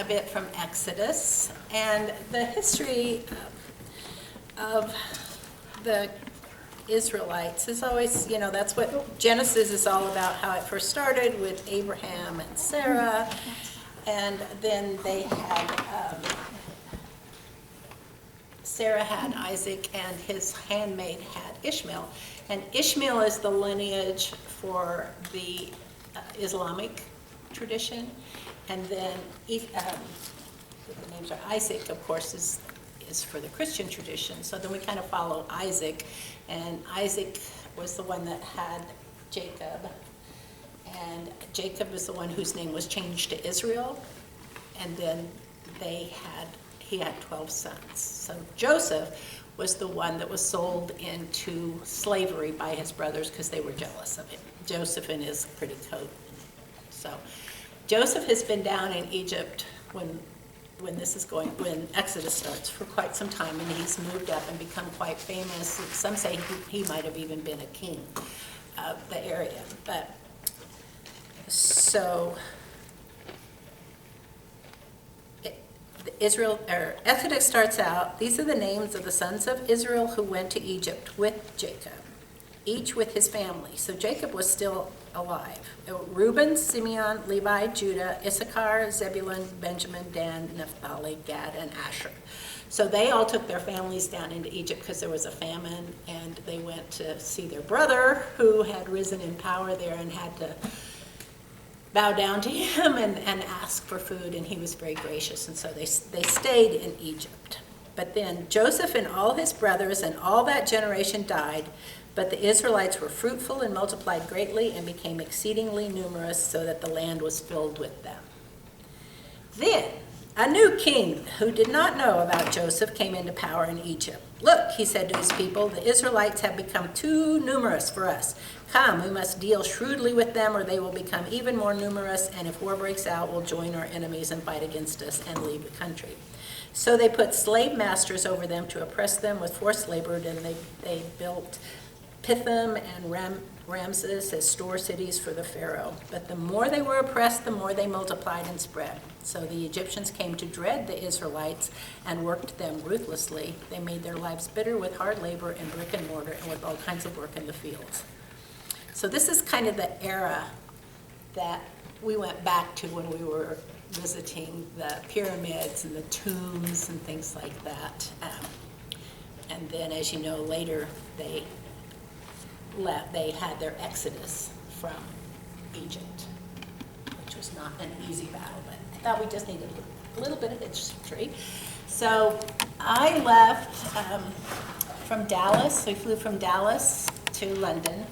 bit from Exodus, and the history of the Israelites is always, that's what Genesis is all about, how it first started with Abraham and Sarah, and then they had, Sarah had Isaac, and his handmaid had Ishmael. And Ishmael is the lineage for the Islamic tradition, and then the names are Isaac, of course, is for the Christian tradition. So then we kind of follow Isaac, and Isaac was the one that had Jacob, and Jacob is the one whose name was changed to Israel, and then he had 12 sons. So Joseph was the one that was sold into slavery by his brothers because they were jealous of him. Joseph in his pretty coat. So Joseph has been down in Egypt when Exodus starts for quite some time, and he's moved up and become quite famous. Some say he might have even been a king of the area. But so Exodus starts out, these are the names of the sons of Israel who went to Egypt with Jacob, each with his family. So Jacob was still alive. Reuben, Simeon, Levi, Judah, Issachar, Zebulun, Benjamin, Dan, Naphtali, Gad, and Asher. So they all took their families down into Egypt because there was a famine, and they went to see their brother who had risen in power there and had to bow down to him and ask for food, and he was very gracious, and so they stayed in Egypt. But then Joseph and all his brothers and all that generation died, but the Israelites were fruitful and multiplied greatly and became exceedingly numerous, so that the land was filled with them. Then a new king who did not know about Joseph came into power in Egypt. Look, he said to his people, the Israelites have become too numerous for us. Come, we must deal shrewdly with them, or they will become even more numerous, and if war breaks out, we'll join our enemies and fight against us and leave the country. So they put slave masters over them to oppress them with forced labor, and they built Pithom and Ramses as store cities for the Pharaoh. But the more they were oppressed, the more they multiplied and spread. So the Egyptians came to dread the Israelites and worked them ruthlessly. They made their lives bitter with hard labor and brick and mortar and with all kinds of work in the fields. So this is kind of the era that we went back to when we were visiting the pyramids and the tombs and things like that. And then, as you know, later they had their exodus from Egypt, which was not an easy battle, but I thought we just needed a little bit of history. So I left from Dallas. We flew from Dallas to London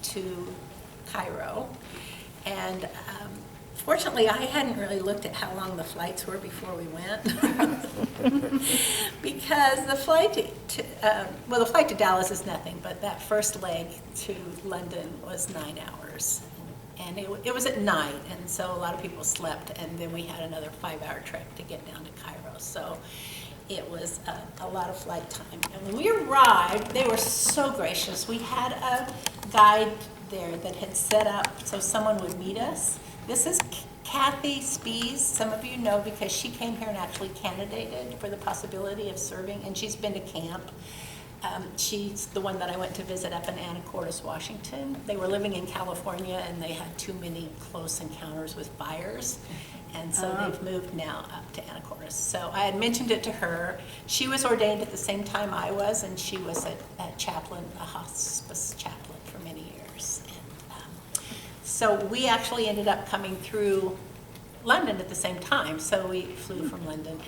to Cairo, and fortunately I hadn't really looked at how long the flights were before we went because the flight to Dallas is nothing, but that first leg to London was 9 hours, and it was at night, and so a lot of people slept, and then we had another 5-hour trek to get down to Cairo. So it was a lot of flight time. And when we arrived, they were so gracious. We had a guide there that had set up so someone would meet us. This is Kathy Spees. Some of you know because she came here and actually candidated for the possibility of serving, and she's been to camp. She's the one that I went to visit up in Anacortes, Washington. They were living in California, and they had too many close encounters with fires. And so they've moved now up to Anacortes. So I had mentioned it to her. She was ordained at the same time I was, and she was a hospice chaplain for many years. And so we actually ended up coming through London at the same time. So we flew from London,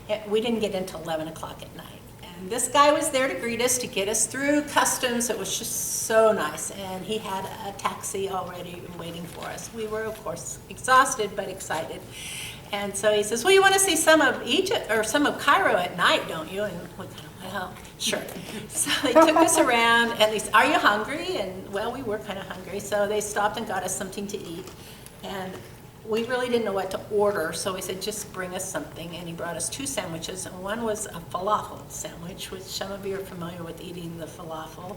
and we didn't get until 11 o'clock at night. And this guy was there to greet us, to get us through customs. It was just so nice. And he had a taxi already waiting for us. We were, of course, exhausted but excited. And so he says, well, you want to see some of Egypt or some of Cairo at night, don't you? And we kind of, well, sure. So they took us around, and they said, are you hungry? And, well, we were kind of hungry. So they stopped and got us something to eat. And we really didn't know what to order, so we said, just bring us something. And he brought us 2 sandwiches, and one was a falafel sandwich, which some of you are familiar with eating the falafel.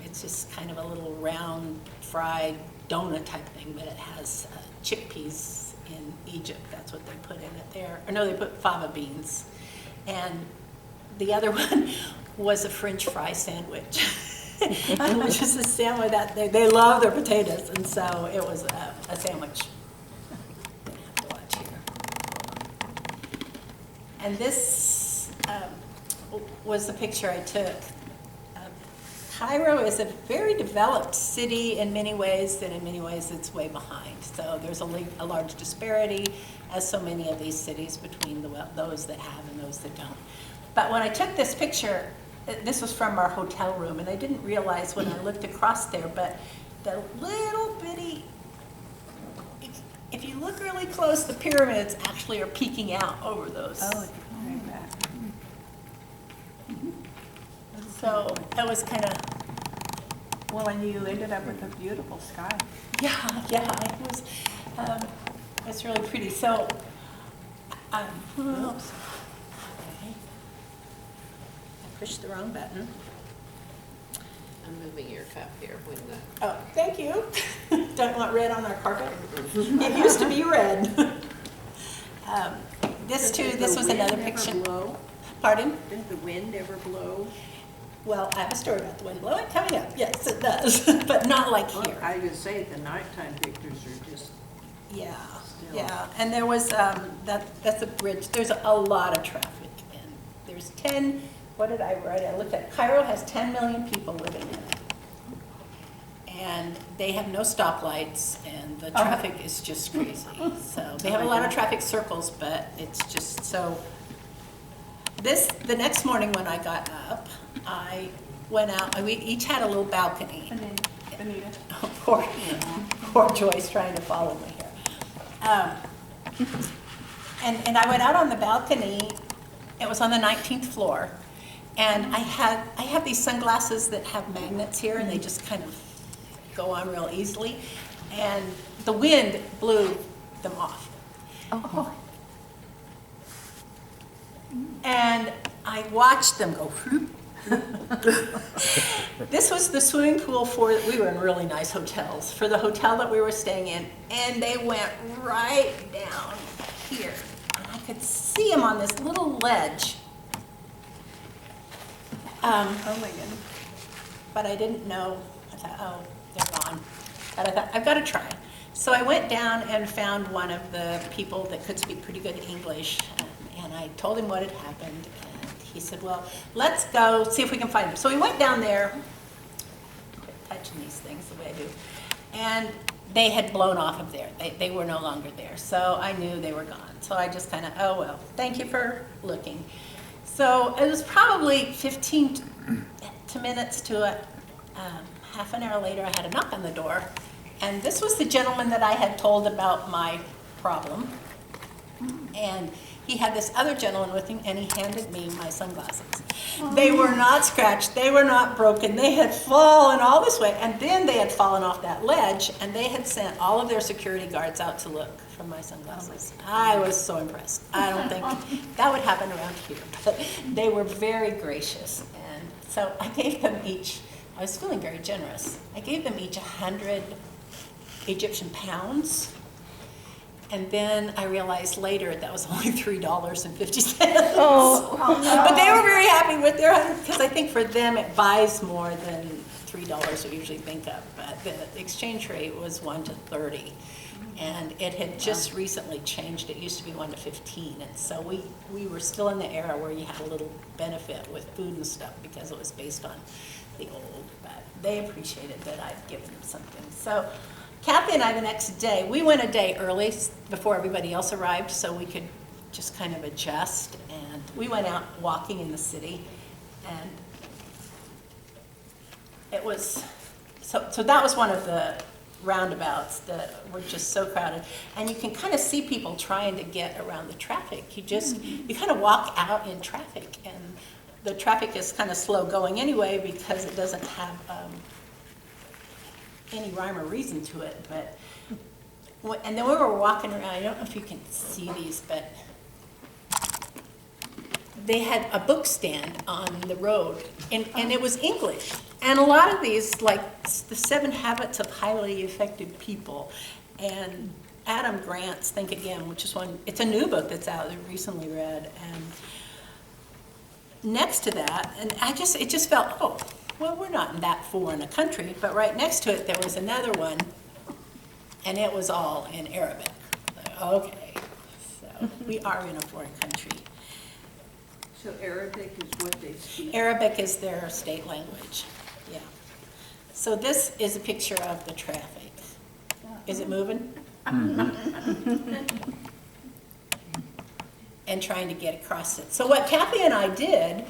It's just kind of a little round fried donut type thing, but it has chickpeas in Egypt. That's what they put in it there. Or no, they put fava beans. And the other one was a French fry sandwich. It was just a sandwich that they love their potatoes, and so it was a sandwich. I'm gonna have to watch here. And this was the picture I took. Cairo is a very developed city in many ways, and in many ways it's way behind. So there's a large disparity, as so many of these cities, between those that have and those that don't. But when I took this picture, this was from our hotel room, and I didn't realize when I looked across there, but the little bitty, if you look really close, the pyramids actually are peeking out over those. Oh, it's right back. So that was kind of, Well, and you ended up with a beautiful sky. yeah, it was, it's really pretty. So, oops. Okay. I pushed the wrong button. I'm moving your cup here when the, Oh, thank you. Don't want red on our carpet? It used to be red. This was another picture. Blow? Pardon? Does the wind ever blow? Well, I have a story about the wind blowing coming up. Yes, it does, but not like Well, here. I would say the nighttime pictures are just, Yeah, Still. yeah. And there was, that's a bridge. There's a lot of traffic. And there's 10, what did I write? I looked at, Cairo has 10 million people living in it. And they have no stoplights, and the traffic is just crazy. So they have a lot of traffic circles, but it's just so. The next morning when I got up, I went out, and we each had a little balcony. Benita. Poor Joyce trying to follow me here. And I went out on the balcony. It was on the 19th floor, and I have these sunglasses that have magnets here, and they just kind of go on real easily. And the wind blew them off. Oh. And I watched them go. This was the swimming pool we were in really nice hotels, for the hotel that we were staying in, and they went right down here. And I could see them on this little ledge. Oh my goodness. But I didn't know. I thought, oh, they're gone. But I thought, I've got to try. So I went down and found one of the people that could speak pretty good English, and I told him what had happened. He said, well, let's go see if we can find them. So we went down there, quit touching these things the way I do, and they had blown off of there. They were no longer there. So I knew they were gone. So I just kind of, oh, well, thank you for looking. So it was probably 15 minutes to half an hour later, I had a knock on the door. And this was the gentleman that I had told about my problem. And he had this other gentleman with him, and he handed me my sunglasses. They were not scratched, they were not broken, they had fallen all this way, and then they had fallen off that ledge, and they had sent all of their security guards out to look for my sunglasses. I was so impressed. I don't think that would happen around here, but they were very gracious. And so I gave them each, I was feeling very generous, I gave them each 100 Egyptian pounds. And then I realized later that was only $3.50. Oh, But they were very happy with their 100, because I think for them it buys more than $3 we usually think of. But the exchange rate was 1 to 30. And it had just recently changed. It used to be 1 to 15. And so we were still in the era where you had a little benefit with food and stuff because it was based on the old. But they appreciated that I'd given them something. So Kathy and I, the next day, we went a day early before everybody else arrived so we could just kind of adjust. And we went out walking in the city, and it was, so that was one of the roundabouts that were just so crowded. And you can kind of see people trying to get around the traffic. You kind of walk out in traffic, and the traffic is kind of slow going anyway because it doesn't have any rhyme or reason to it. But and then we were walking around. I don't know if you can see these, but they had a book stand on the road, and it was English. And a lot of these, like the 7 Habits of Highly Effective People, and Adam Grant's Think Again, which is one, it's a new book that's out that I recently read. And next to that, and it just felt, oh, well, we're not in that foreign a country, but right next to it, there was another one, and it was all in Arabic. Like, okay, so we are in a foreign country. So Arabic is what they speak? Arabic is their state language, yeah. So this is a picture of the traffic. Is it moving? And trying to get across it. So what Kathy and I did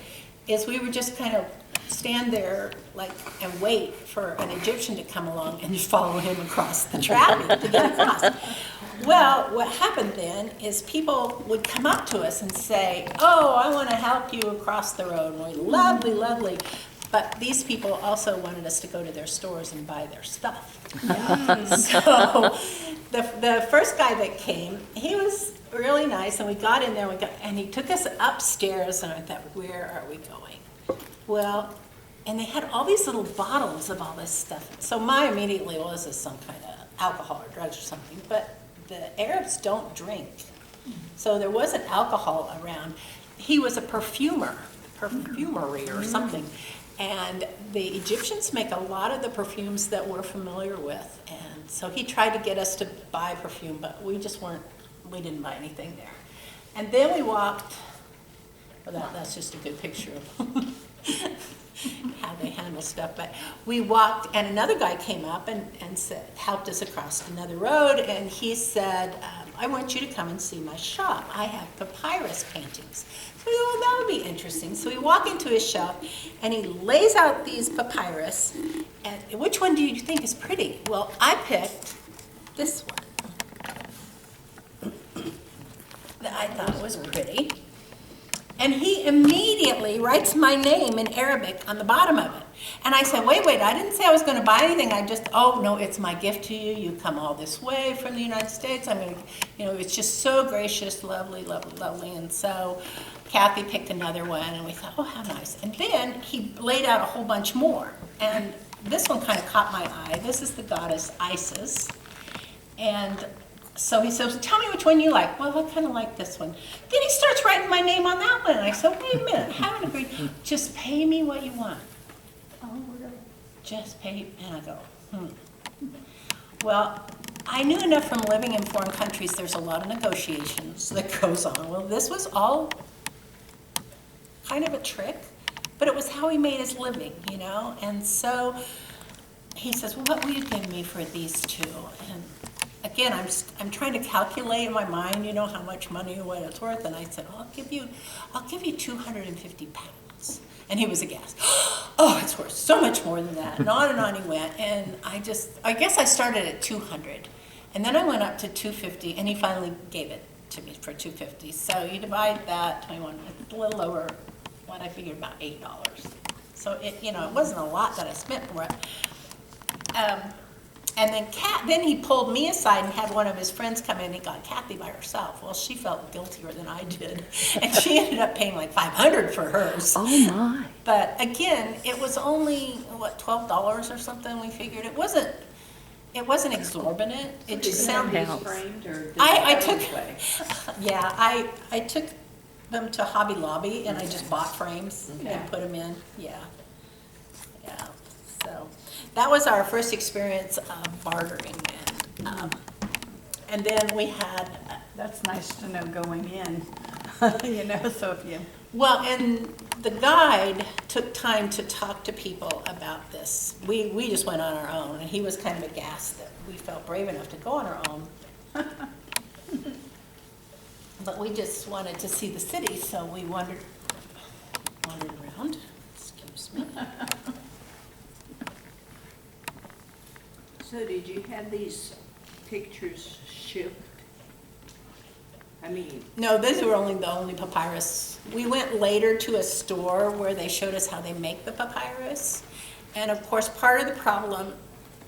is we would just kind of stand there like and wait for an Egyptian to come along and follow him across the traffic to get across. Well, what happened then is people would come up to us and say, oh, I want to help you across the road. And we're lovely, lovely. But these people also wanted us to go to their stores and buy their stuff. So the first guy that came, he was really nice, and we got in there, and he took us upstairs, and I thought, where are we going? Well, and they had all these little bottles of all this stuff. So my immediately was this some kind of alcohol or drugs or something, but the Arabs don't drink. So there wasn't alcohol around. He was a perfumery or something. And the Egyptians make a lot of the perfumes that we're familiar with. And so he tried to get us to buy perfume, but we didn't buy anything there. And then we walked, well, that's just a good picture of how they handle stuff. But we walked, and another guy came up and helped us across another road, and he said, I want you to come and see my shop. I have papyrus paintings. So we thought, well, that would be interesting. So we walk into his shop, and he lays out these papyrus, and which one do you think is pretty? Well, I picked this one that I thought was pretty. And he immediately writes my name in Arabic on the bottom of it. And I said, wait, I didn't say I was going to buy anything. Oh, no, it's my gift to you. You come all this way from the United States. I mean, it's just so gracious, lovely, lovely, lovely. And so Kathy picked another one, and we thought, oh, how nice. And then he laid out a whole bunch more. And this one kind of caught my eye. This is the goddess Isis. And so he says, tell me which one you like. Well, I kind of like this one. Then he starts writing my name on that one. And I said, wait a minute, haven't agreed. Just pay me what you want. Oh, really? Just pay. And I go, Well, I knew enough from living in foreign countries, there's a lot of negotiations that goes on. Well, this was all kind of a trick, but it was how he made his living, And so he says, well, what will you give me for these two? And again, I'm trying to calculate in my mind, how much money and what it's worth. And I said, well, I'll give you 250 pounds. And he was aghast. Oh, it's worth so much more than that. And on he went. And I guess I started at 200. And then I went up to 250, and he finally gave it to me for 250. So you divide that, 21, a little over what I figured, about $8. So it wasn't a lot that I spent for it. And then he pulled me aside and had one of his friends come in and he got Kathy by herself. Well, she felt guiltier than I did. And she ended up paying like $500 for hers. Oh, my. But again, it was only, $12 or something, we figured. It wasn't exorbitant. It just sounded. Framed, or I took them to Hobby Lobby and I just bought frames and put them in. Yeah. So that was our first experience of bartering, and then we had. That's nice to know going in, so if you. Well, and the guide took time to talk to people about this. We just went on our own, and he was kind of aghast that we felt brave enough to go on our own. But we just wanted to see the city, so we wandered around. Excuse me. So did you have these pictures shipped? No, those were the only papyrus. We went later to a store where they showed us how they make the papyrus. And of course, part of the problem,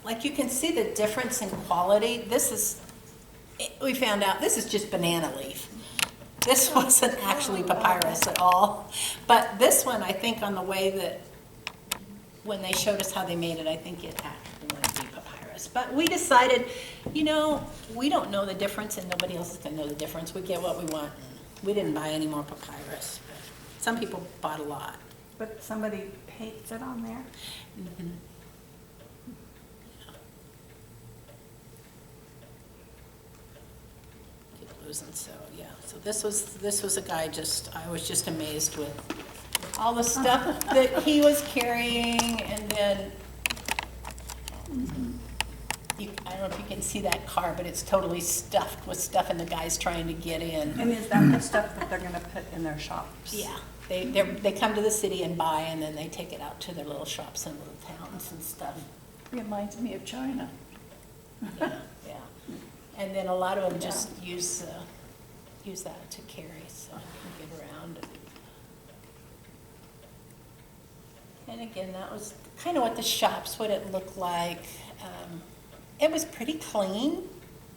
like you can see the difference in quality. We found out this is just banana leaf. This wasn't actually papyrus at all. But this one, I think on the way that, when they showed us how they made it, I think it actually might be papyrus. difference. But we decided, you know, we don't know the difference and nobody else is gonna know the difference. We get what we want. We didn't buy any more papyrus. But some people bought a lot. But somebody paints it on there? Mhm. Keep losing, so, yeah. So this was a guy I was just amazed with all the stuff that he was carrying, and then, I don't know if you can see that car, but it's totally stuffed with stuff and the guy's trying to get in. And is that the stuff that they're gonna put in their shops? Yeah, they come to the city and buy, and then they take it out to their little shops and little towns and stuff. Reminds me of China. Yeah, yeah. And then a lot of them just use that to carry, so you can get around. And again, that was kind of what the shops, what it looked like. It was pretty clean,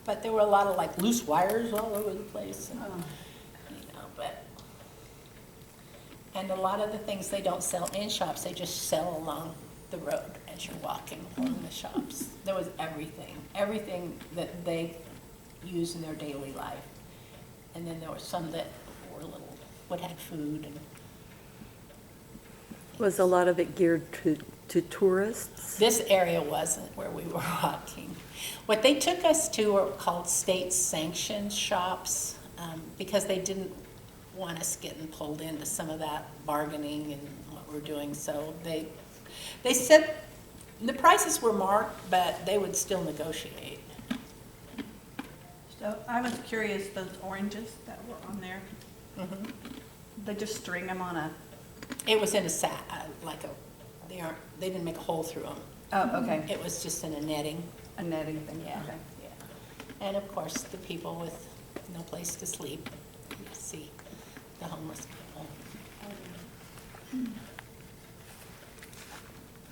but there were a lot of like loose wires all over the place. And, you know, and a lot of the things they don't sell in shops, they just sell along the road as you're walking along the shops. There was everything that they use in their daily life. And then there were some that were would have food and. Was a lot of it geared to tourists? This area wasn't where we were walking. What they took us to were called state-sanctioned shops, because they didn't want us getting pulled into some of that bargaining and what we're doing. So they said the prices were marked, but they would still negotiate. So I was curious, those oranges that were on there, they just string them on a, It was in a sack, they didn't make a hole through them. oh, okay, It was just in a netting. a netting thing, Yeah, okay. yeah. And of course, the people with no place to sleep, you see the homeless people.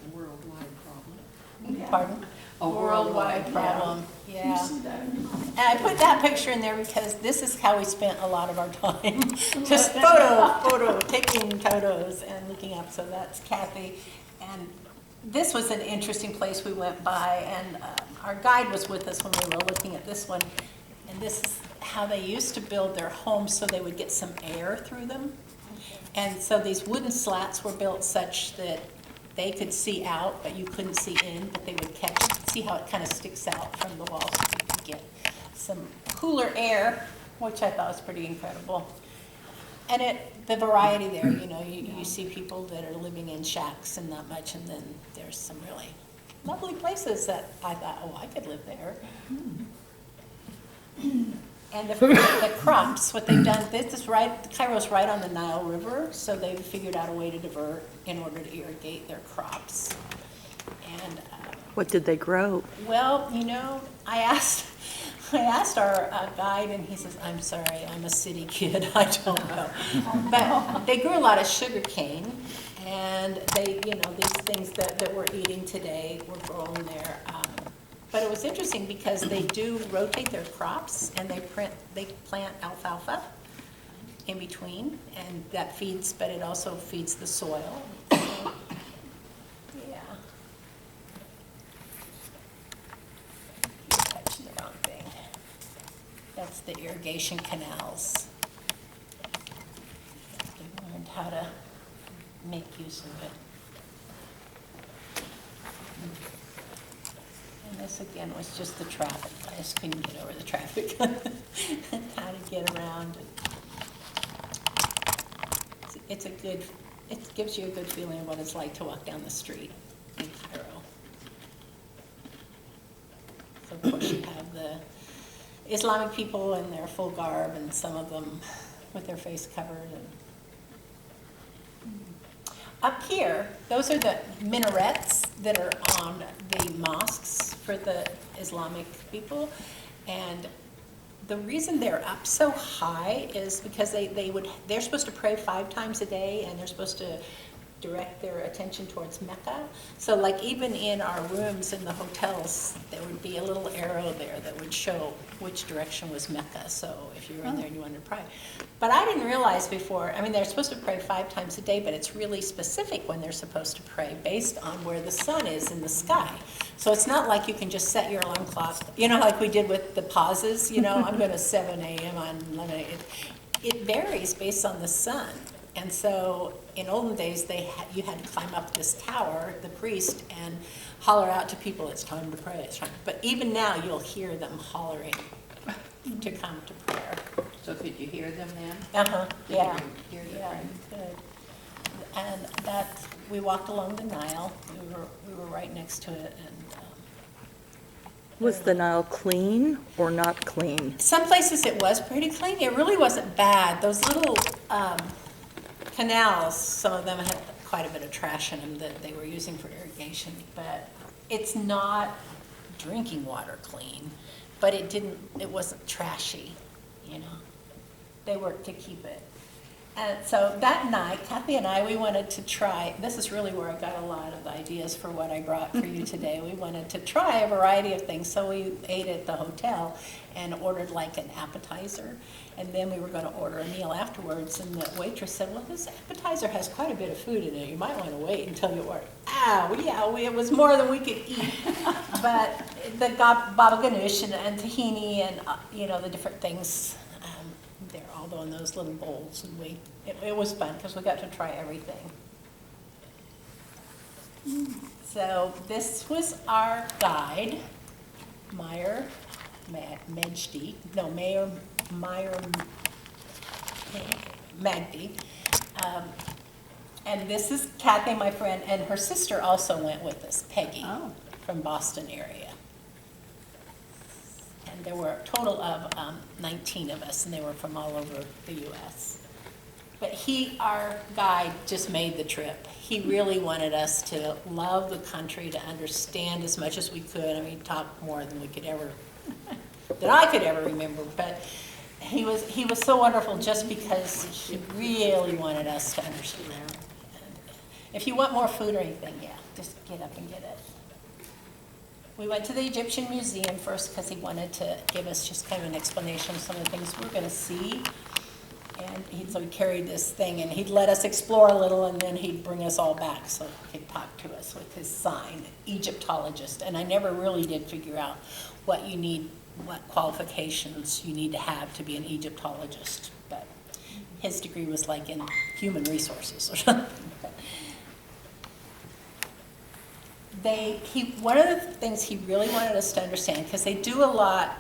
A worldwide problem. Yeah. Pardon? A worldwide problem, yeah. You see that? And I put that picture in there because this is how we spent a lot of our time. Just taking photos and looking up. So that's Kathy. And this was an interesting place we went by, and our guide was with us when we were looking at this one. And this is how they used to build their homes so they would get some air through them. And so these wooden slats were built such that they could see out, but you couldn't see in, but they would see how it kind of sticks out from the wall so you could get some cooler air, which I thought was pretty incredible. And the variety there, you know, you see people that are living in shacks and not much, and then there's some really lovely places that I thought, oh, I could live there. And the crops, what they've done, Cairo's right on the Nile River, so they've figured out a way to divert in order to irrigate their crops. And What did they grow? well, you know, I asked our guide, and he says, "I'm sorry, I'm a city kid, I don't know." But they grew a lot of sugar cane, and they, you know, these things that we're eating today were grown there. But it was interesting because they do rotate their crops, and they plant alfalfa in between, and that feeds, but it also feeds the soil. So, yeah. You're touching the wrong thing. That's the irrigation canals. They learned how to make use of it. And this again was just the traffic. I just couldn't get over the traffic. How to get around. It gives you a good feeling of what it's like to walk down the street in Cairo. So of course you have the Islamic people in their full garb, and some of them with their face covered. And up here, those are the minarets that are on the mosques for the Islamic people. And the reason they're up so high is because they're supposed to pray 5 times a day, and they're supposed to direct their attention towards Mecca. So like even in our rooms in the hotels, there would be a little arrow there that would show which direction was Mecca. So if you were in there and you wanted to pray. But I didn't realize before, I mean, they're supposed to pray 5 times a day, but it's really specific when they're supposed to pray based on where the sun is in the sky. So it's not like you can just set your alarm clock, you know, like we did with the pauses, you know, I'm going to 7 a.m. on 11 a.m. It varies based on the sun. And so in olden days, you had to climb up this tower, the priest, and holler out to people, it's time to pray, it's time. But even now, you'll hear them hollering to come to prayer. So could you hear them then? Uh-huh, Did yeah. you hear the Yeah, prayer? good. And that, we walked along the Nile, we were right next to it, and Was the Nile clean or not clean? some places it was pretty clean. It really wasn't bad. Those little canals, some of them had quite a bit of trash in them that they were using for irrigation, but it's not drinking water clean, but it wasn't trashy, you know. They worked to keep it. And so that night, Kathy and I, we wanted to try, this is really where I got a lot of the ideas for what I brought for you today. We wanted to try a variety of things, so we ate at the hotel and ordered like an appetizer, and then we were going to order a meal afterwards, and the waitress said, well, this appetizer has quite a bit of food in it. You might want to wait until you order. It was more than we could eat. But the baba ganoush and tahini and, you know, the different things, they're all in those little bowls, and it was fun because we got to try everything. So this was our guide, Meyer Magdi. And this is Kathy, my friend, and her sister also went with us, Peggy, from Boston area. And there were a total of 19 of us, and they were from all over the U.S. But our guide just made the trip. He really wanted us to love the country, to understand as much as we could. I mean, he talked more than than I could ever remember. But he was so wonderful just because he really wanted us to understand. And if you want more food or anything, yeah, just get up and get it. We went to the Egyptian Museum first because he wanted to give us just kind of an explanation of some of the things we're going to see. And so he carried this thing, and he'd let us explore a little, and then he'd bring us all back so he could talk to us with his sign, Egyptologist. And I never really did figure out what qualifications you need to have to be an Egyptologist. But his degree was like in human resources or something. One of the things he really wanted us to understand, because they do a lot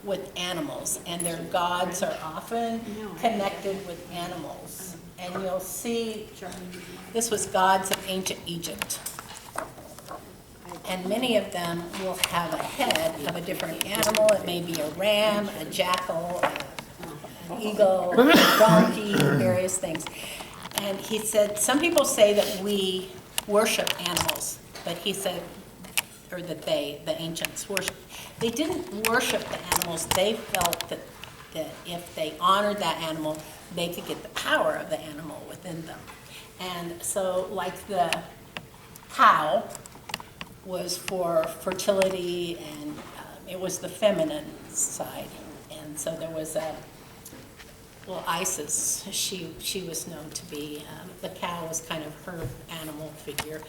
with animals, and their gods are often connected with animals. And you'll see, this was gods of ancient Egypt. And many of them will have a head of a different animal. It may be a ram, a jackal, an eagle, a donkey, various things. And he said, some people say that we worship animals, but he said, or that the ancients worship. They didn't worship the animals. They felt that if they honored that animal, they could get the power of the animal within them. And so like the cow was for fertility, and it was the feminine side. And so there was Isis, she was known to be, the cow was kind of her animal figure.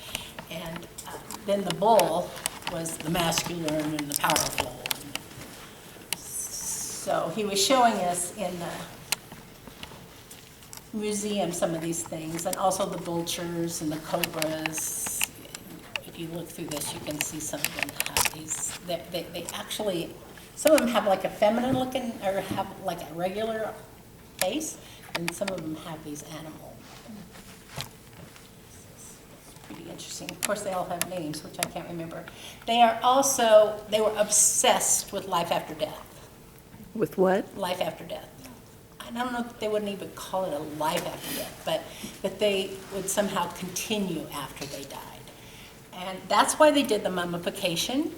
And then the bull was the masculine and the powerful. So he was showing us in the museum some of these things, and also the vultures and the cobras. If you look through this, you can see some of them have these. They actually, some of them have like a feminine looking, or have like a regular face, and some of them have these animal. Pretty interesting. Of course, they all have names, which I can't remember. They were obsessed with life after death. With what? Life after death. I don't know if they wouldn't even call it a life after death, but that they would somehow continue after they died. And that's why they did the mummification,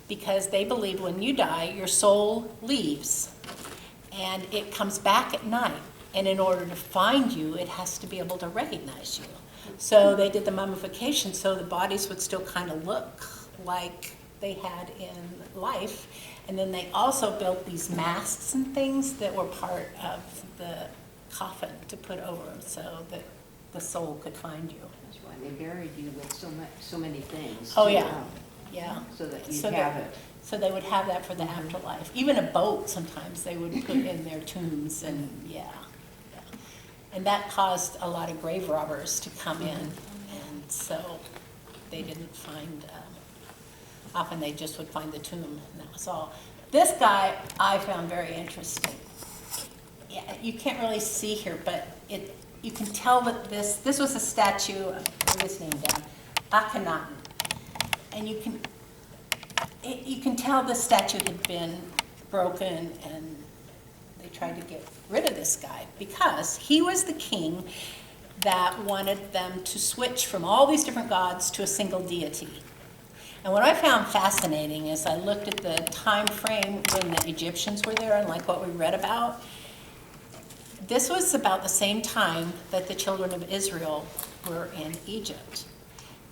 because they believed when you die, your soul leaves, and it comes back at night. And in order to find you, it has to be able to recognize you. So they did the mummification so the bodies would still kind of look like they had in life. And then they also built these masks and things that were part of the coffin to put over them so that the soul could find you. That's why they buried you with so many things. Oh, too, yeah, yeah. So that you'd So have that- it. So they would have that for the afterlife. Even a boat sometimes they would put in their tombs and, yeah. Yeah. And that caused a lot of grave robbers to come in. And so they didn't find, often they just would find the tomb and that was all. This guy I found very interesting. Yeah, you can't really see here, but you can tell that this was a statue, write his name down, Akhenaten. And you can tell the statue had been broken and they tried to get rid of this guy because he was the king that wanted them to switch from all these different gods to a single deity. And what I found fascinating is I looked at the time frame when the Egyptians were there and like what we read about. This was about the same time that the children of Israel were in Egypt.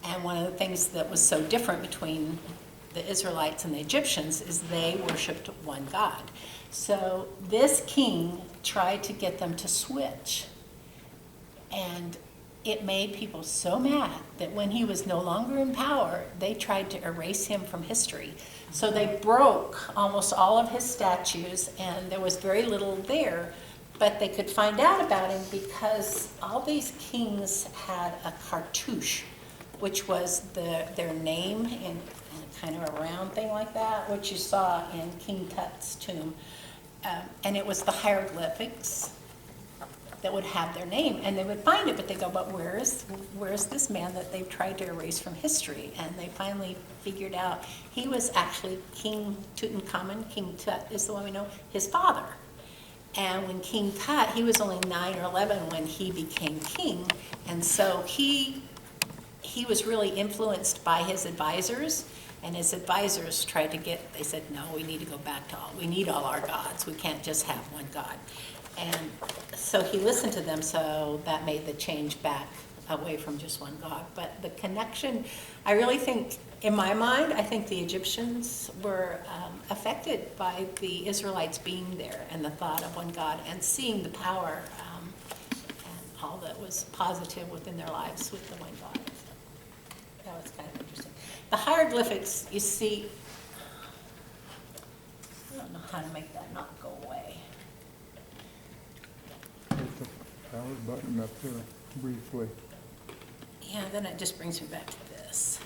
And one of the things that was so different between the Israelites and the Egyptians is they worshiped one God. So this king tried to get them to switch. And it made people so mad that when he was no longer in power, they tried to erase him from history. So they broke almost all of his statues, and there was very little there. But they could find out about him because all these kings had a cartouche, which was their name in kind of a round thing like that, which you saw in King Tut's tomb. And it was the hieroglyphics that would have their name, and they would find it, but they go, but where's this man that they've tried to erase from history? And they finally figured out he was actually King Tutankhamun. King Tut is the one we know, his father. And when King Tut, he was only 9 or 11 when he became king, and so he was really influenced by his advisors, and his advisors tried to they said, no, we need to go back to we need all our gods. We can't just have one God. And so he listened to them, so that made the change back away from just one God. But the connection, I really think, in my mind, I think the Egyptians were affected by the Israelites being there and the thought of one God and seeing the power and all that was positive within their lives with the one God. So that was kind of interesting. The hieroglyphics, you see, I don't know how to make that not go away. There's the power button up there briefly. Yeah, then it just brings me back to this.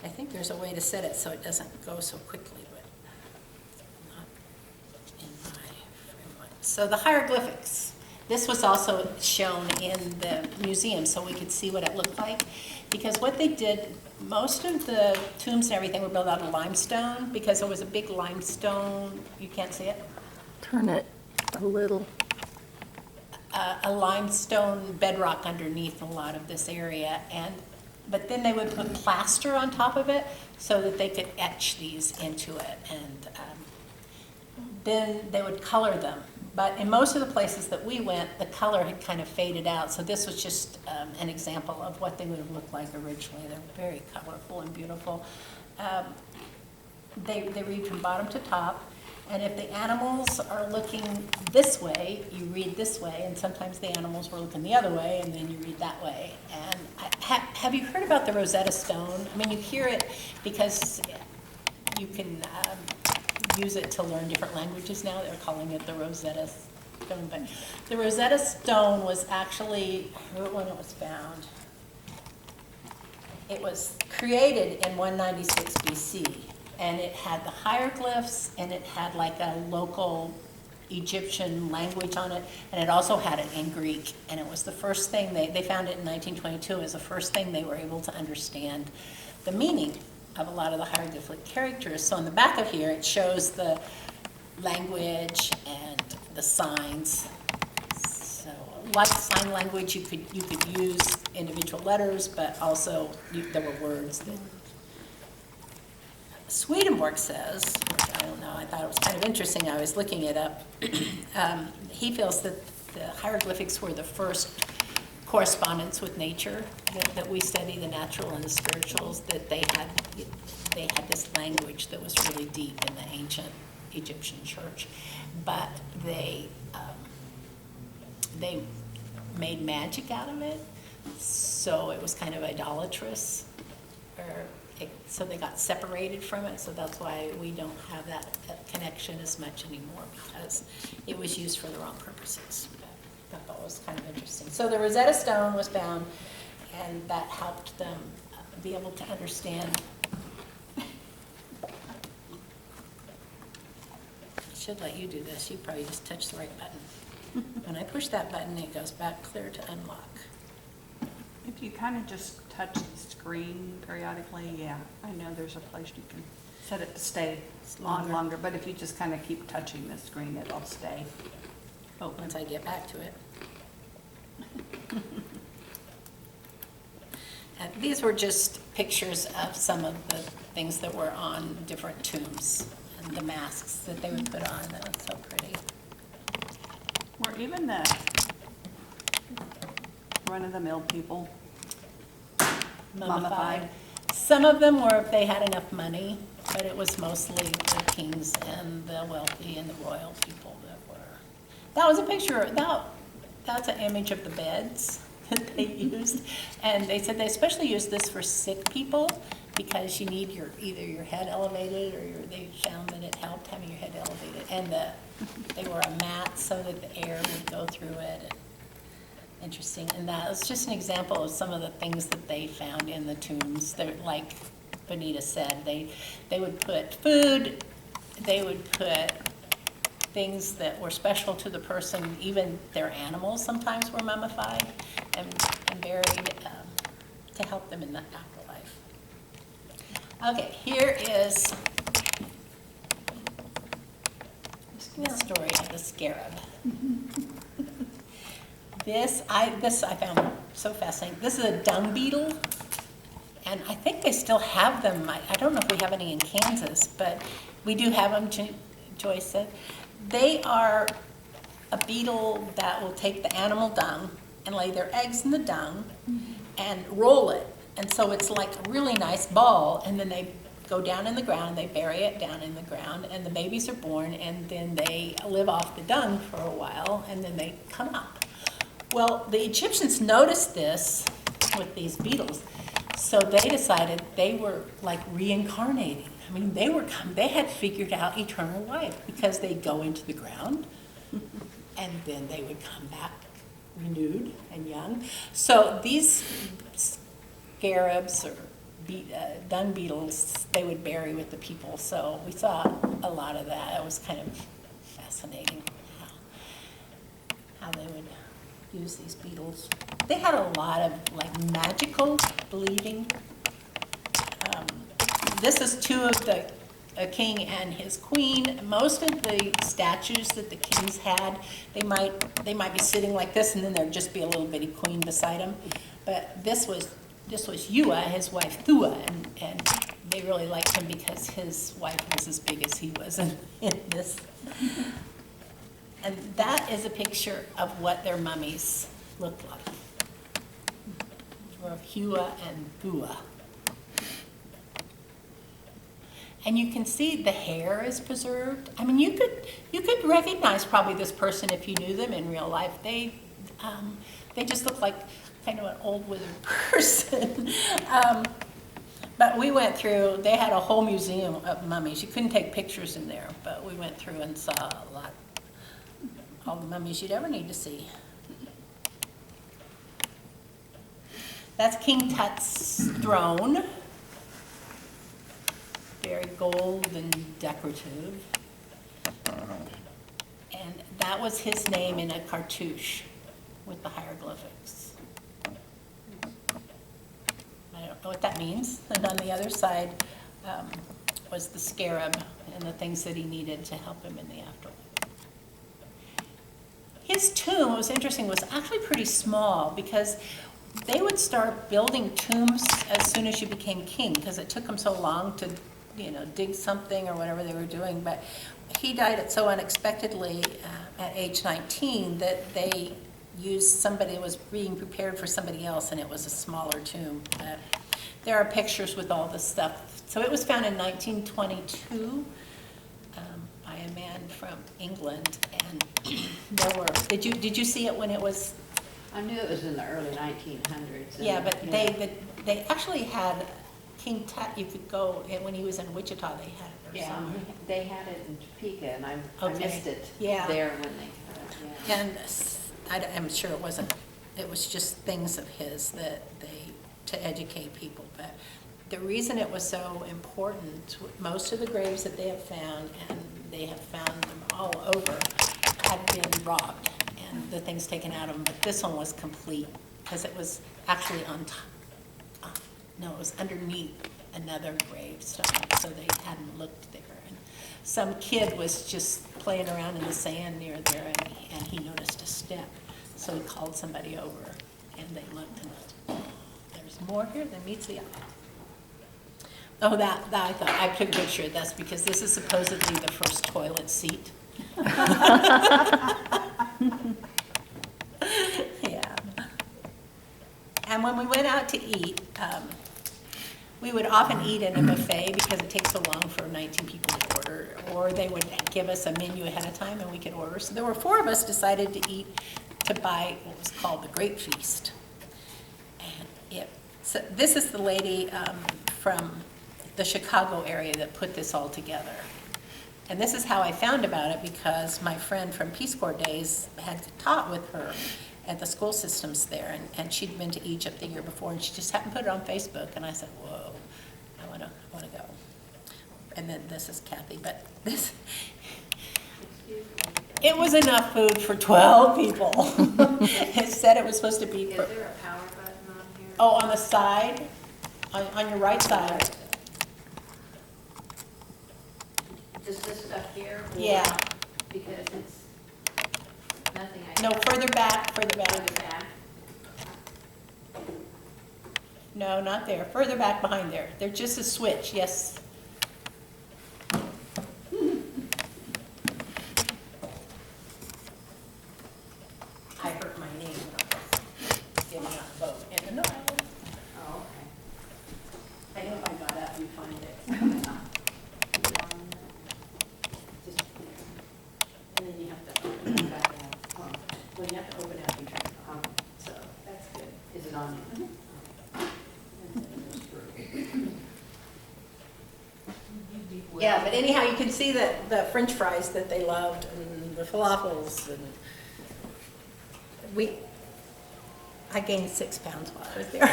I think there's a way to set it so it doesn't go so quickly, but not in my framework. So the hieroglyphics. This was also shown in the museum so we could see what it looked like. Because what they did, most of the tombs and everything were built out of limestone because there was a big limestone, you can't see it? Turn it a little. A limestone bedrock underneath a lot of this area, but then they would put plaster on top of it so that they could etch these into it, and then they would color them. But in most of the places that we went, the color had kind of faded out, so this was just an example of what they would have looked like originally. They're very colorful and beautiful. They read from bottom to top. And if the animals are looking this way, you read this way, and sometimes the animals were looking the other way, and then you read that way. And have you heard about the Rosetta Stone? I mean, you hear it because you can use it to learn different languages now. They're calling it the Rosetta Stone. But the Rosetta Stone was actually, when it was found, it was created in 196 BC. And it had the hieroglyphs, and it had like a local Egyptian language on it, and it also had it in Greek. And it was the first thing, they found it in 1922, it was the first thing they were able to understand the meaning of a lot of the hieroglyphic characters. So on the back of here, it shows the language and the signs. So like sign language, you could use individual letters, but also there were words that Swedenborg says, which I don't know, I thought it was kind of interesting, I was looking it up. He feels that the hieroglyphics were the first correspondence with nature, that we study the natural and the spirituals, that they had this language that was really deep in the ancient Egyptian church. But they made magic out of it, so it was kind of idolatrous, so they got separated from it, so that's why we don't have that connection as much anymore, because it was used for the wrong purposes. I thought it was kind of interesting. So the Rosetta Stone was found, and that helped them be able to understand. I should let you do this. You probably just touch the right button. When I push that button, it goes back clear to unlock. If you kind of just touch the screen periodically, yeah, I know there's a place you can set it to stay on longer, but if you just kind of keep touching the screen, it'll stay. Oh, once I get back to it. These were just pictures of some of the things that were on different tombs and the masks that they would put on. That was so pretty. Were even the run-of-the-mill people mummified? Some of them were if they had enough money, but it was mostly the kings and the wealthy and the royal people that were. That was a picture, that's an image of the beds that they used. And they said they especially used this for sick people because you need either your head elevated or they found that it helped having your head elevated. And they wore a mat so that the air would go through it. And interesting. And that was just an example of some of the things that they found in the tombs. They're, like Benita said, they would put food, they would put things that were special to the person, even their animals sometimes were mummified and buried to help them in the afterlife. Okay, here is the story of the scarab. This I found so fascinating. This is a dung beetle, and I think they still have them. I don't know if we have any in Kansas, but we do have them, Joyce said. They are a beetle that will take the animal dung and lay their eggs in the dung and roll it. And so it's like a really nice ball, and then they go down in the ground, they bury it down in the ground, and the babies are born, and then they live off the dung for a while, and then they come up. Well, the Egyptians noticed this with these beetles, so they decided they were like reincarnating. I mean, they had figured out eternal life because they'd go into the ground and then they would come back renewed and young. So these scarabs or dung beetles, they would bury with the people. So we saw a lot of that. It was kind of fascinating how they would use these beetles. They had a lot of like magical believing. This is two of a king and his queen. Most of the statues that the kings had, they might be sitting like this, and then there'd just be a little bitty queen beside him. But this was Yua, his wife Thua, and they really liked him because his wife was as big as he was in this. And that is a picture of what their mummies looked like. Of Hua and Thua. And you can see the hair is preserved. I mean, you could recognize probably this person if you knew them in real life. They just look like kind of an old withered person. But we went through, they had a whole museum of mummies. You couldn't take pictures in there, but we went through and saw a lot, all the mummies you'd ever need to see. That's King Tut's throne. Very gold and decorative. And that was his name in a cartouche with the hieroglyphics. I don't know what that means. And on the other side was the scarab and the things that he needed to help him in the afterlife. His tomb, what was interesting, was actually pretty small because they would start building tombs as soon as you became king because it took them so long to dig something or whatever they were doing, but he died so unexpectedly at age 19 that they used somebody that was being prepared for somebody else, and it was a smaller tomb. But there are pictures with all this stuff. So it was found in 1922 by a man from England, and there were, did you see it when it was? I knew it was in the early 1900s. Yeah, but they actually had King Tut, you could go, and when he was in Wichita, they had it there Yeah, somewhere. they had it in Topeka, and I Okay. missed it Yeah. there when they had it, yeah. And I'm sure it wasn't, it was just things of his that to educate people. But the reason it was so important, most of the graves that they have found, and they have found them all over, had been robbed and the things taken out of them. But this one was complete because it was actually on top. No, it was underneath another gravestone, so they hadn't looked there. And some kid was just playing around in the sand near there, and he noticed a step. So he called somebody over, and they looked, and there's more here than meets the eye. Oh, that I thought, I took a picture of this because this is supposedly the first toilet seat. Yeah. And when we went out to eat, we would often eat in a buffet because it takes so long for 19 people to order, or they would give us a menu ahead of time and we could order. So there were 4 of us decided to buy what was called the Great Feast. And so this is the lady from the Chicago area that put this all together. And this is how I found about it, because my friend from Peace Corps days had taught with her at the school systems there, and she'd been to Egypt the year before, and she just happened to put it on Facebook, and I said, whoa, I want to go. And then this is Kathy, but this, it was enough food for 12 people. It said it was supposed to be. Is there a power button on here? Oh, on the side, on your right side. Is this stuff here? or- Yeah. Because it's nothing I. No, further back, further back. Further back. No, not there, further back behind there. They're just a switch, yes. I hurt my knee when I was getting out the boat. And no, Oh, okay. I know if I got up, you'd find it. Just here. And then you have to open it back out. Well, you have to open it up and turn it on, so that's good. Is it on there? Yeah, but anyhow, you can see that the French fries that they loved, and the falafels, and I gained 6 pounds while I was there.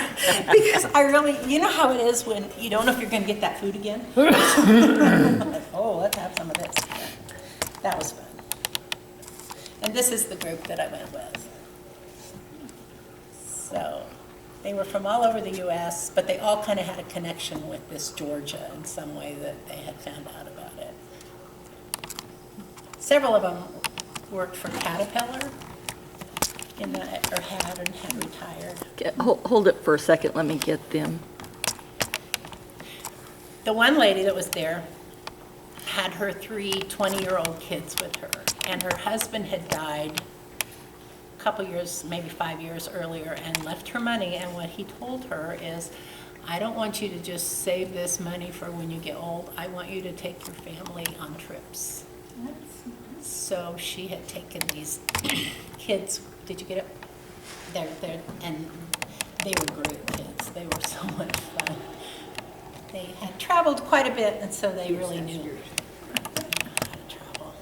Because I really, you know how it is when you don't know if you're gonna get that food again? Like, oh, let's have some of this. That was fun. And this is the group that I went with. So, they were from all over the US, but they all kind of had a connection with this Georgia in some way that they had found out about it. Several of them worked for Caterpillar or had retired. Hold it for a second, let me get them. The one lady that was there had her 3 20-year-old kids with her, and her husband had died a couple years, maybe 5 years earlier, and left her money. And what he told her is, I don't want you to just save this money for when you get old. I want you to take your family on trips. So she had taken these kids. Did you get it? They're, and they were great kids. They were so much fun. They had traveled quite a bit, and so they really knew how to travel.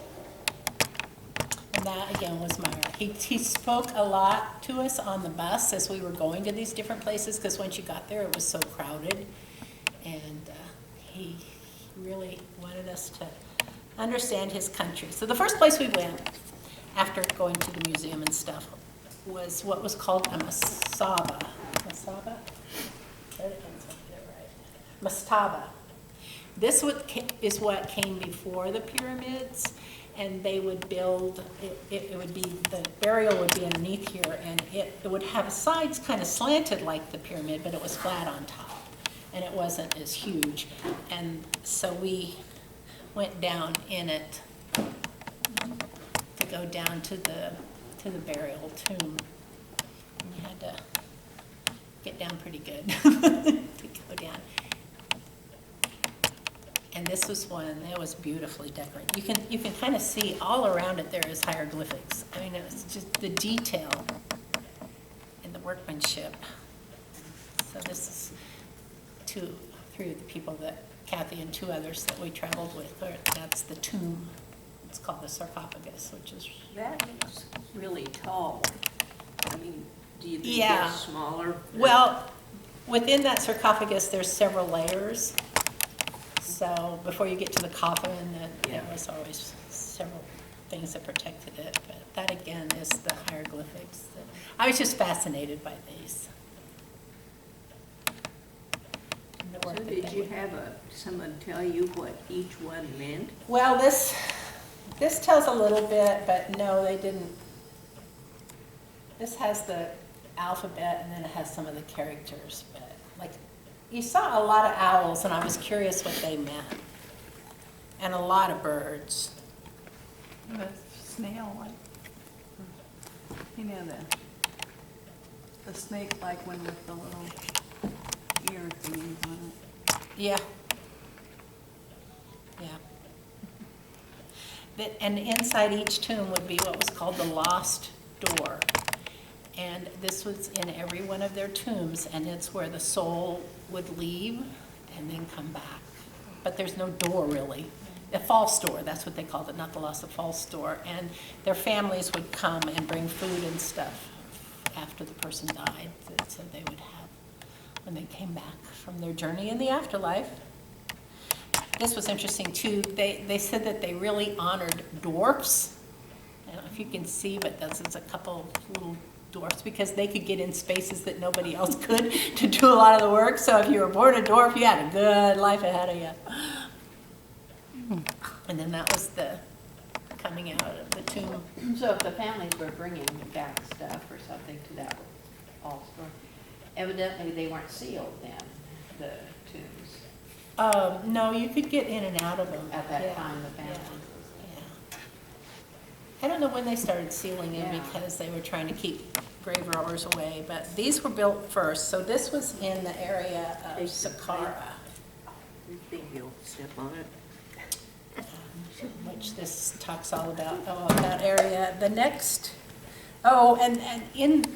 And that, again, was Meyer. He spoke a lot to us on the bus as we were going to these different places, because once you got there, it was so crowded. And he really wanted us to understand his country. So the first place we went, after going to the museum and stuff, was what was called a masaba. Masaba? Mastaba. This is what came before the pyramids, and they would build, it would be, the burial would be underneath here, and it would have sides kind of slanted like the pyramid, but it was flat on top. and it wasn't as huge. And so we went down in it to go down to the burial tomb. And you had to get down pretty good to go down. And this was one that was beautifully decorated. You can kind of see all around it there is hieroglyphics. I mean, it was just the detail and the workmanship. So this is three of the people that Kathy and two others that we traveled with. That's the tomb. It's called the sarcophagus, which is That is really tall. I mean, do you think Yeah. it's smaller? well, within that sarcophagus, there's several layers. So before you get to the coffin, there Yeah. was always several things that protected it. But that again is the hieroglyphics. I was just fascinated by these. And the So work that did they you would- have someone tell you what each one meant? Well, this tells a little bit, but no, they didn't. This has the alphabet and then it has some of the characters, but like, you saw a lot of owls and I was curious what they meant. And a lot of birds. The snail, like, you know, the snake-like one with the little ear thingies on it. Yeah. Yeah. And inside each tomb would be what was called the lost door. And this was in every one of their tombs, and it's where the soul would leave and then come back. But there's no door really. A false door, that's what they called it, not the lost, a false door. And their families would come and bring food and stuff after the person died, so they would have when they came back from their journey in the afterlife. This was interesting too. They said that they really honored dwarfs. I don't know if you can see, but there's a couple little dwarfs because they could get in spaces that nobody else could to do a lot of the work. So if you were born a dwarf, you had a good life ahead of you. And then that was the coming out of the tomb. So if the families were bringing back stuff or something to that all store, evidently they weren't sealed then, the tombs, No, you could get in and out of them. at that Yeah, time, the yeah, families. yeah. I don't know when they started sealing them Yeah. because they were trying to keep grave robbers away, but these were built first. So this was in the area of Saqqara, You think you'll step on it? which this talks all about, that area. The next, and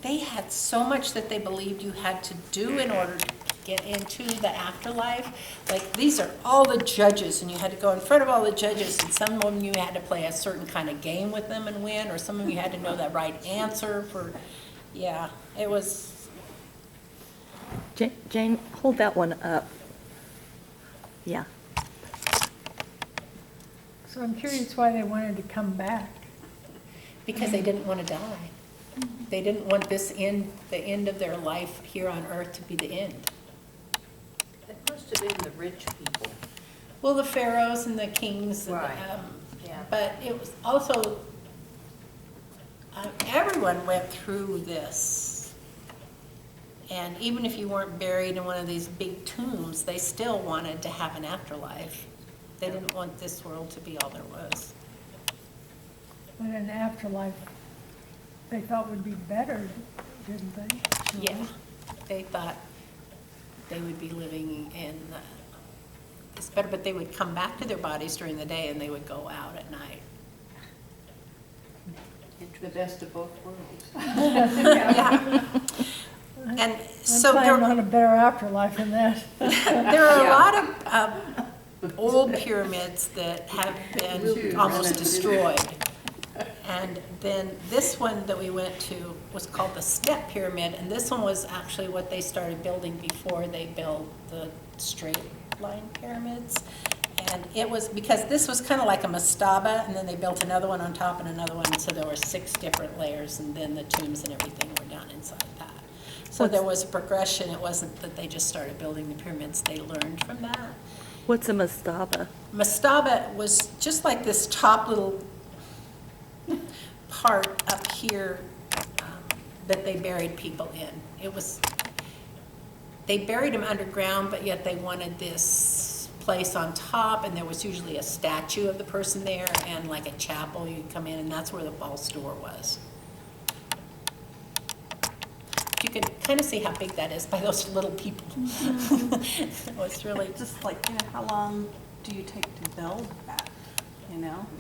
they had so much that they believed you had to do in order to get into the afterlife. Like, these are all the judges, and you had to go in front of all the judges, and some of them you had to play a certain kind of game with them and win, or some of them you had to know that right answer for, yeah, it was, Jane, hold that one up. Yeah. So I'm curious why they wanted to come back. because they didn't want to die. They didn't want the end of their life here on earth to be the end. That must have been the rich people. Well, the pharaohs and the kings, and, Right. yeah, but it was also, everyone went through this. And even if you weren't buried in one of these big tombs, they still wanted to have an afterlife. They didn't want this world to be all there was. But an afterlife, they thought would be better, didn't they? Yeah, they thought they would be living in this better, but they would come back to their bodies during the day and they would go out at night. The best of both worlds. Yeah. And I'm so planning there, on a better afterlife than that. there are a lot of old pyramids that have been almost destroyed. And then this one that we went to was called the Step Pyramid, and this one was actually what they started building before they built the straight line pyramids. And it was, because this was kind of like a mastaba, and then they built another one on top and another one, so there were 6 different layers, and then the tombs and everything were down inside that. So there was a progression. It wasn't that they just started building the pyramids, they learned from that. What's a mastaba? Mastaba was just like this top little part up here that they buried people in. It was, they buried him underground, but yet they wanted this place on top, and there was usually a statue of the person there and like a chapel. You'd come in, and that's where the ball store was. You can kind of see how big that is by those little people. It's really, Just like, how long do you take to build that,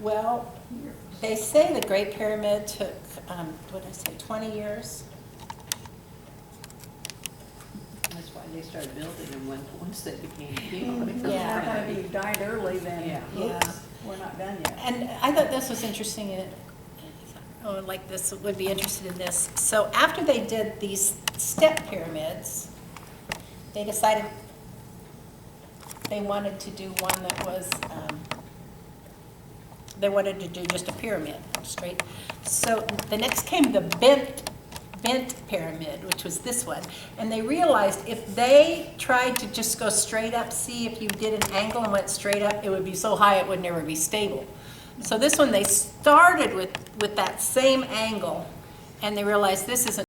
well, they say the Great Pyramid took, what did I say, 20 years? That's why they started building them once they became people. Yeah. If you died early, then, Yeah. oops, we're not done yet. And I thought this was interesting, like this, would be interested in this. So after they did these step pyramids, they decided they wanted to do one that was, they wanted to do just a pyramid, straight. So the next came the bent pyramid, which was this one. And they realized if they tried to just go straight up, see if you did an angle and went straight up, it would be so high it would never be stable. So this one, they started with that same angle, and they realized this isn't